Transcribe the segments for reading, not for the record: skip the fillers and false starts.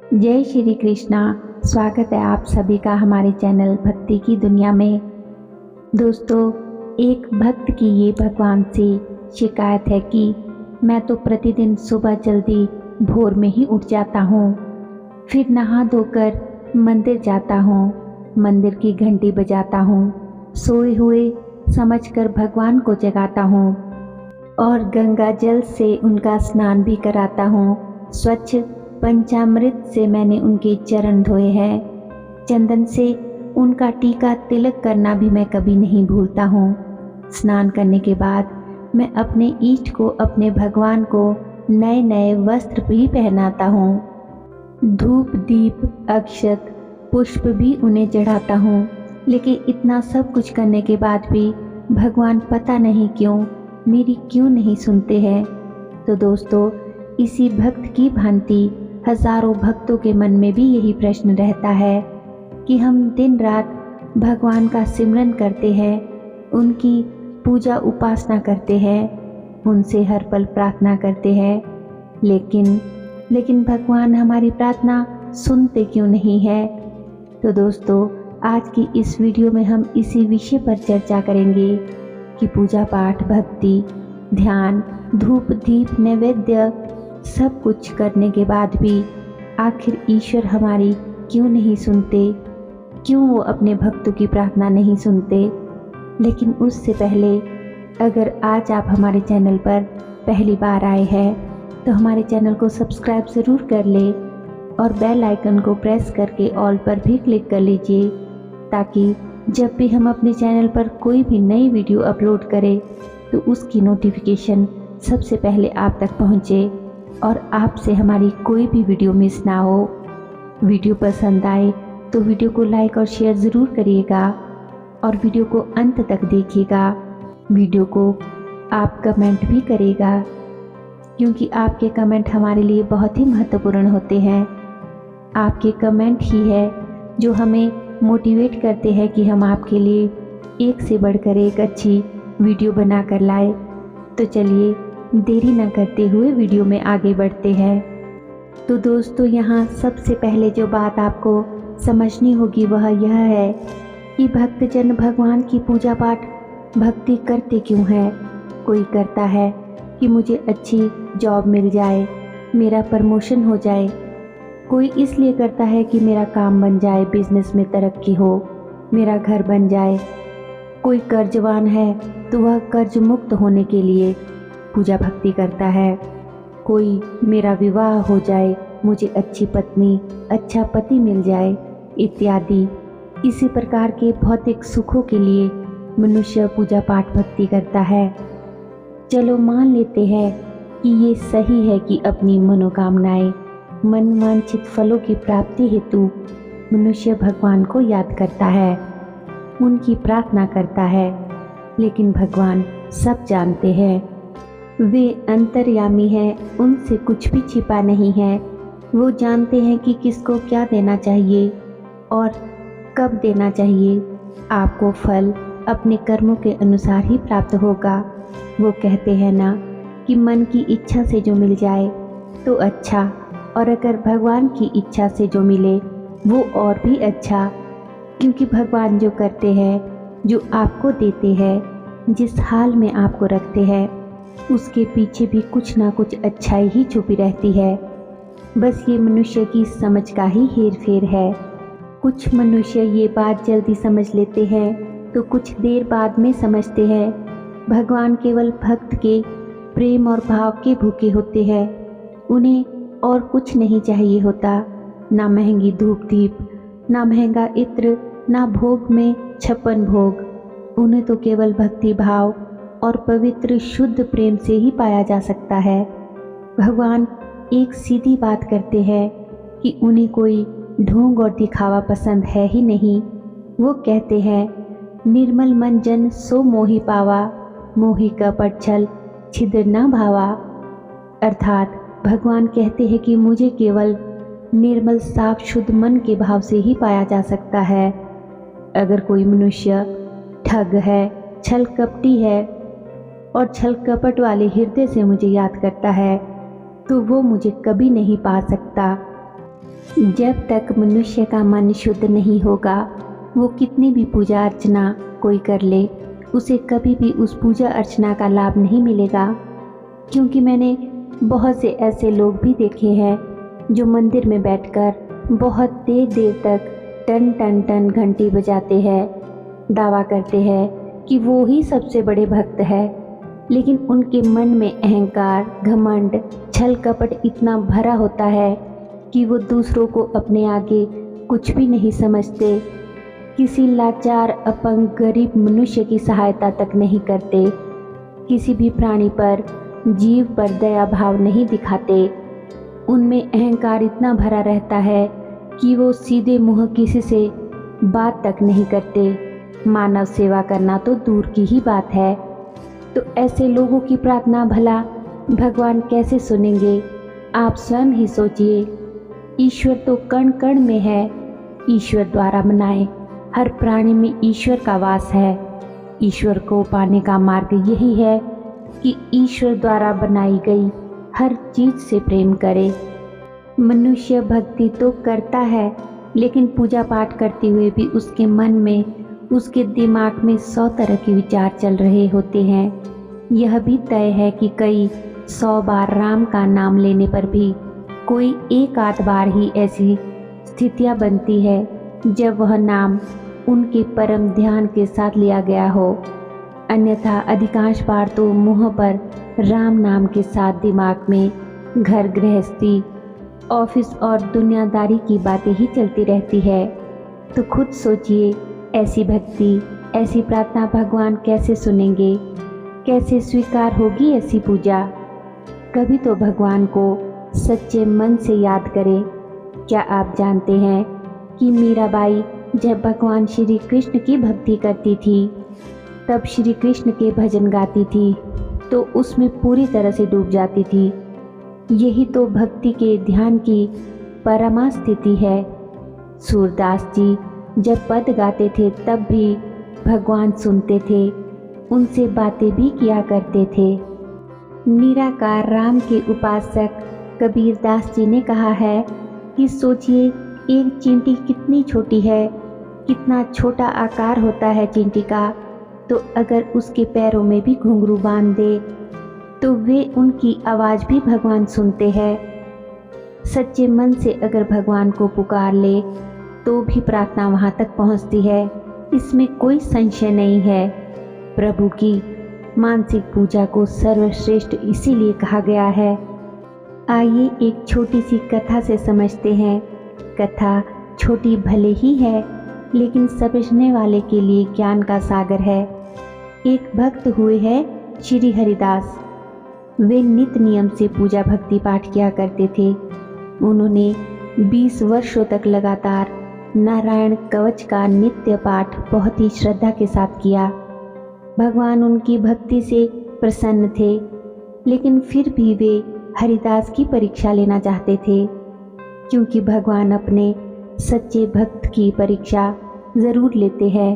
जय श्री कृष्णा। स्वागत है आप सभी का हमारे चैनल भक्ति की दुनिया में। दोस्तों, एक भक्त की ये भगवान से शिकायत है कि मैं तो प्रतिदिन सुबह जल्दी भोर में ही उठ जाता हूँ, फिर नहा धोकर मंदिर जाता हूँ, मंदिर की घंटी बजाता हूँ, सोए हुए समझकर भगवान को जगाता हूँ और गंगा जल से उनका स्नान भी कराता हूँ। स्वच्छ पंचामृत से मैंने उनके चरण धोए हैं। चंदन से उनका टीका तिलक करना भी मैं कभी नहीं भूलता हूँ। स्नान करने के बाद मैं अपने इष्ट को, अपने भगवान को नए नए वस्त्र भी पहनाता हूँ। धूप, दीप, अक्षत, पुष्प भी उन्हें चढ़ाता हूँ। लेकिन इतना सब कुछ करने के बाद भी भगवान पता नहीं क्यों मेरी क्यों नहीं सुनते हैं। तो दोस्तों, इसी भक्त की भांति हजारों भक्तों के मन में भी यही प्रश्न रहता है कि हम दिन रात भगवान का सिमरन करते हैं, उनकी पूजा उपासना करते हैं, उनसे हर पल प्रार्थना करते हैं, लेकिन भगवान हमारी प्रार्थना सुनते क्यों नहीं है। तो दोस्तों, आज की इस वीडियो में हम इसी विषय पर चर्चा करेंगे कि पूजा पाठ, भक्ति, ध्यान, धूप, दीप, नैवेद्य सब कुछ करने के बाद भी आखिर ईश्वर हमारी क्यों नहीं सुनते, क्यों वो अपने भक्तों की प्रार्थना नहीं सुनते। लेकिन उससे पहले, अगर आज आप हमारे चैनल पर पहली बार आए हैं तो हमारे चैनल को सब्सक्राइब ज़रूर कर ले और बेल आइकन को प्रेस करके ऑल पर भी क्लिक कर लीजिए, ताकि जब भी हम अपने चैनल पर कोई भी नई वीडियो अपलोड करें तो उसकी नोटिफिकेशन सबसे पहले आप तक पहुंचे और आपसे हमारी कोई भी वीडियो मिस ना हो। वीडियो पसंद आए तो वीडियो को लाइक और शेयर ज़रूर करिएगा और वीडियो को अंत तक देखिएगा। वीडियो को आप कमेंट भी करिएगा, क्योंकि आपके कमेंट हमारे लिए बहुत ही महत्वपूर्ण होते हैं। आपके कमेंट ही है जो हमें मोटिवेट करते हैं कि हम आपके लिए एक से बढ़कर एक अच्छी वीडियो बना कर लाए। तो चलिए देरी न करते हुए वीडियो में आगे बढ़ते हैं। तो दोस्तों, यहाँ सबसे पहले जो बात आपको समझनी होगी वह यह है कि भक्तजन भगवान की पूजा पाठ, भक्ति करते क्यों है। कोई करता है कि मुझे अच्छी जॉब मिल जाए, मेरा प्रमोशन हो जाए। कोई इसलिए करता है कि मेरा काम बन जाए, बिजनेस में तरक्की हो, मेरा घर बन जाए। कोई कर्जवान है तो वह कर्ज मुक्त होने के लिए पूजा भक्ति करता है। कोई मेरा विवाह हो जाए, मुझे अच्छी पत्नी, अच्छा पति मिल जाए, इत्यादि। इसी प्रकार के भौतिक सुखों के लिए मनुष्य पूजा पाठ भक्ति करता है। चलो मान लेते हैं कि ये सही है कि अपनी मनोकामनाएं, मन वांछित फलों की प्राप्ति हेतु मनुष्य भगवान को याद करता है, उनकी प्रार्थना करता है। लेकिन भगवान सब जानते हैं, वे अंतर्यामी हैं, उनसे कुछ भी छिपा नहीं है। वो जानते हैं कि किसको क्या देना चाहिए और कब देना चाहिए। आपको फल अपने कर्मों के अनुसार ही प्राप्त होगा। वो कहते हैं ना कि मन की इच्छा से जो मिल जाए तो अच्छा, और अगर भगवान की इच्छा से जो मिले वो और भी अच्छा। क्योंकि भगवान जो करते हैं, जो आपको देते हैं, जिस हाल में आपको रखते हैं, उसके पीछे भी कुछ ना कुछ अच्छाई ही छुपी रहती है। बस ये मनुष्य की समझ का ही हेर फेर है। कुछ मनुष्य ये बात जल्दी समझ लेते हैं तो कुछ देर बाद में समझते हैं। भगवान केवल भक्त के प्रेम और भाव के भूखे होते हैं। उन्हें और कुछ नहीं चाहिए होता, ना महंगी धूप दीप, ना महंगा इत्र, ना भोग में 56 भोग। उन्हें तो केवल भक्ति भाव और पवित्र शुद्ध प्रेम से ही पाया जा सकता है। भगवान एक सीधी बात करते हैं कि उन्हें कोई ढोंग और दिखावा पसंद है ही नहीं। वो कहते हैं, निर्मल मन जन सो मोहि पावा, मोहि कपट छल छिद्र न भावा। अर्थात भगवान कहते हैं कि मुझे केवल निर्मल साफ शुद्ध मन के भाव से ही पाया जा सकता है। अगर कोई मनुष्य ठग है, छल कपटी है और छल कपट वाले हृदय से मुझे याद करता है तो वो मुझे कभी नहीं पा सकता। जब तक मनुष्य का मन शुद्ध नहीं होगा, वो कितनी भी पूजा अर्चना कोई कर ले, उसे कभी भी उस पूजा अर्चना का लाभ नहीं मिलेगा। क्योंकि मैंने बहुत से ऐसे लोग भी देखे हैं जो मंदिर में बैठकर बहुत देर देर तक टन टन टन घंटी बजाते हैं, दावा करते हैं कि वो ही सबसे बड़े भक्त है, लेकिन उनके मन में अहंकार, घमंड, छल कपट इतना भरा होता है कि वो दूसरों को अपने आगे कुछ भी नहीं समझते, किसी लाचार, अपंग, गरीब मनुष्य की सहायता तक नहीं करते, किसी भी प्राणी पर, जीव पर दया भाव नहीं दिखाते। उनमें अहंकार इतना भरा रहता है कि वो सीधे मुंह किसी से बात तक नहीं करते। मानव सेवा करना तो दूर की ही बात है। तो ऐसे लोगों की प्रार्थना भला भगवान कैसे सुनेंगे? आप स्वयं ही सोचिए। ईश्वर तो कण कण में है। ईश्वर द्वारा बनाए हर प्राणी में ईश्वर का वास है। ईश्वर को पाने का मार्ग यही है कि ईश्वर द्वारा बनाई गई हर चीज से प्रेम करे। मनुष्य भक्ति तो करता है, लेकिन पूजा पाठ करते हुए भी उसके मन में, उसके दिमाग में 100 तरह के विचार चल रहे होते हैं। यह भी तय है कि कई 100 बार राम का नाम लेने पर भी कोई एक आध बार ही ऐसी स्थितियां बनती है जब वह नाम उनके परम ध्यान के साथ लिया गया हो। अन्यथा अधिकांश बार तो मुंह पर राम नाम के साथ दिमाग में घर गृहस्थी, ऑफिस और दुनियादारी की बातें ही चलती रहती है। तो खुद सोचिए, ऐसी भक्ति, ऐसी प्रार्थना भगवान कैसे सुनेंगे? कैसे स्वीकार होगी ऐसी पूजा? कभी तो भगवान को सच्चे मन से याद करें। क्या आप जानते हैं कि मीराबाई जब भगवान श्री कृष्ण की भक्ति करती थी, तब श्री कृष्ण के भजन गाती थी तो उसमें पूरी तरह से डूब जाती थी। यही तो भक्ति के ध्यान की परमा स्थिति है। सूरदास जी जब पद गाते थे तब भी भगवान सुनते थे, उनसे बातें भी किया करते थे। निराकार राम के उपासक कबीरदास जी ने कहा है कि सोचिए, एक चींटी कितनी छोटी है, कितना छोटा आकार होता है चींटी का, तो अगर उसके पैरों में भी घुंघरू बांध दे तो वे उनकी आवाज़ भी भगवान सुनते हैं। सच्चे मन से अगर भगवान को पुकार ले तो भी प्रार्थना वहाँ तक पहुँचती है, इसमें कोई संशय नहीं है। प्रभु की मानसिक पूजा को सर्वश्रेष्ठ इसीलिए कहा गया है। आइए एक छोटी सी कथा से समझते हैं। कथा छोटी भले ही है, लेकिन समझने वाले के लिए ज्ञान का सागर है। एक भक्त हुए हैं श्री हरिदास। वे नित्य नियम से पूजा भक्ति पाठ किया करते थे। उन्होंने 20 वर्षों तक लगातार नारायण कवच का नित्य पाठ बहुत ही श्रद्धा के साथ किया। भगवान उनकी भक्ति से प्रसन्न थे, लेकिन फिर भी वे हरिदास की परीक्षा लेना चाहते थे, क्योंकि भगवान अपने सच्चे भक्त की परीक्षा ज़रूर लेते हैं।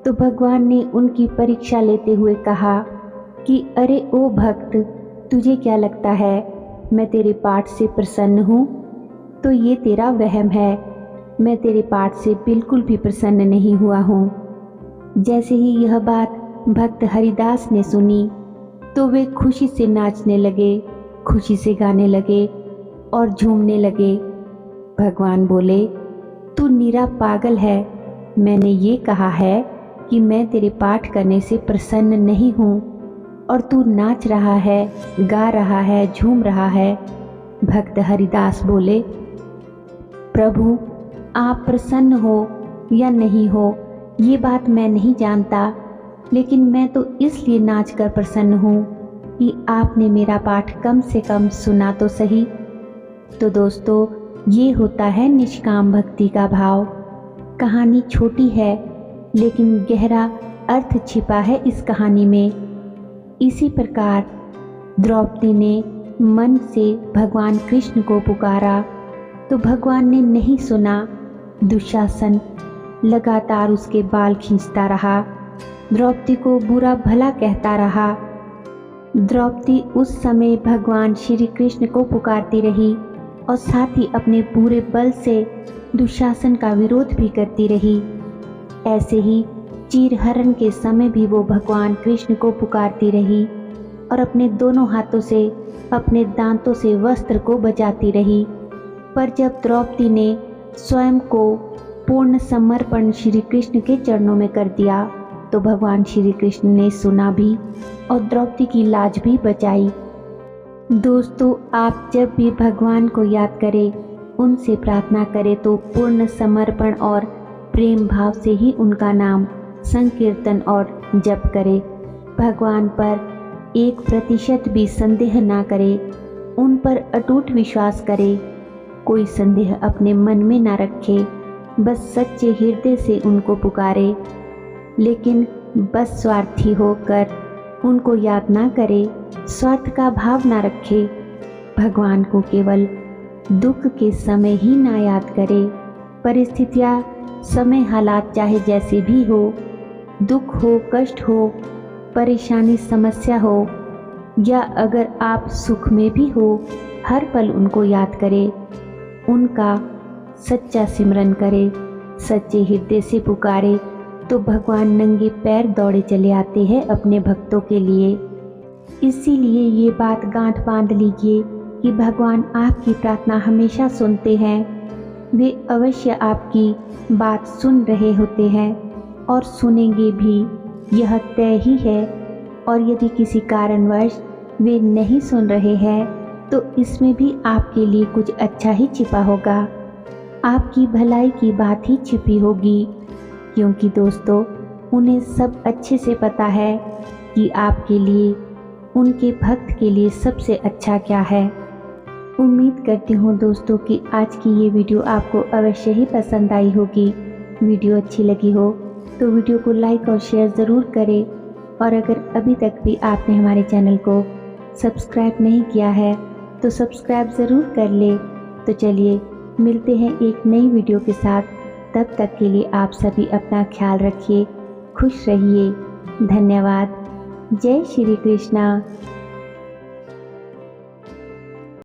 तो भगवान ने उनकी परीक्षा लेते हुए कहा कि अरे ओ भक्त, तुझे क्या लगता है मैं तेरे पाठ से प्रसन्न हूँ? तो ये तेरा वहम है। मैं तेरे पाठ से बिल्कुल भी प्रसन्न नहीं हुआ हूँ। जैसे ही यह बात भक्त हरिदास ने सुनी तो वे खुशी से नाचने लगे, खुशी से गाने लगे और झूमने लगे। भगवान बोले, तू निरा पागल है। मैंने ये कहा है कि मैं तेरे पाठ करने से प्रसन्न नहीं हूँ और तू नाच रहा है, गा रहा है, झूम रहा है। भक्त हरिदास बोले, प्रभु आप प्रसन्न हो या नहीं हो ये बात मैं नहीं जानता, लेकिन मैं तो इसलिए नाच कर प्रसन्न हूँ कि आपने मेरा पाठ कम से कम सुना तो सही। तो दोस्तों, ये होता है निष्काम भक्ति का भाव। कहानी छोटी है, लेकिन गहरा अर्थ छिपा है इस कहानी में। इसी प्रकार द्रौपदी ने मन से भगवान कृष्ण को पुकारा तो भगवान ने नहीं सुना। दुशासन लगातार उसके बाल खींचता रहा, द्रौपदी को बुरा भला कहता रहा। द्रौपदी उस समय भगवान श्री कृष्ण को पुकारती रही, और साथ ही अपने पूरे बल से दुशासन का विरोध भी करती रही। ऐसे ही चीरहरण के समय भी वो भगवान कृष्ण को पुकारती रही और अपने दोनों हाथों से अपने दांतों से वस्त्र को बजाती रही। पर जब द्रौपदी ने स्वयं को पूर्ण समर्पण श्री कृष्ण के चरणों में कर दिया तो भगवान श्री कृष्ण ने सुना भी और द्रौपदी की लाज भी बचाई। दोस्तों, आप जब भी भगवान को याद करें, उनसे प्रार्थना करें तो पूर्ण समर्पण और प्रेम भाव से ही उनका नाम संकीर्तन और जप करें। भगवान पर 1% भी संदेह ना करें, उन पर अटूट विश्वास करें, कोई संदेह अपने मन में ना रखे, बस सच्चे हृदय से उनको पुकारे, लेकिन बस स्वार्थी होकर उनको याद ना करे, स्वार्थ का भाव ना रखे। भगवान को केवल दुख के समय ही ना याद करे। परिस्थितियाँ, समय, हालात चाहे जैसे भी हो, दुख हो, कष्ट हो, परेशानी, समस्या हो, या अगर आप सुख में भी हो, हर पल उनको याद करें, उनका सच्चा सिमरन करें, सच्चे हृदय से पुकारे तो भगवान नंगे पैर दौड़े चले आते हैं अपने भक्तों के लिए। इसीलिए ये बात गांठ बांध लीजिए कि भगवान आपकी प्रार्थना हमेशा सुनते हैं। वे अवश्य आपकी बात सुन रहे होते हैं और सुनेंगे भी, यह तय ही है। और यदि किसी कारणवश वे नहीं सुन रहे हैं तो इसमें भी आपके लिए कुछ अच्छा ही छिपा होगा, आपकी भलाई की बात ही छिपी होगी। क्योंकि दोस्तों, उन्हें सब अच्छे से पता है कि आपके लिए, उनके भक्त के लिए सबसे अच्छा क्या है। उम्मीद करती हूँ दोस्तों कि आज की ये वीडियो आपको अवश्य ही पसंद आई होगी। वीडियो अच्छी लगी हो तो वीडियो को लाइक और शेयर ज़रूर करें, और अगर अभी तक भी आपने हमारे चैनल को सब्सक्राइब नहीं किया है तो सब्सक्राइब ज़रूर कर ले। तो चलिए मिलते हैं एक नई वीडियो के साथ। तब तक के लिए आप सभी अपना ख्याल रखिए, खुश रहिए। धन्यवाद। जय श्री कृष्णा।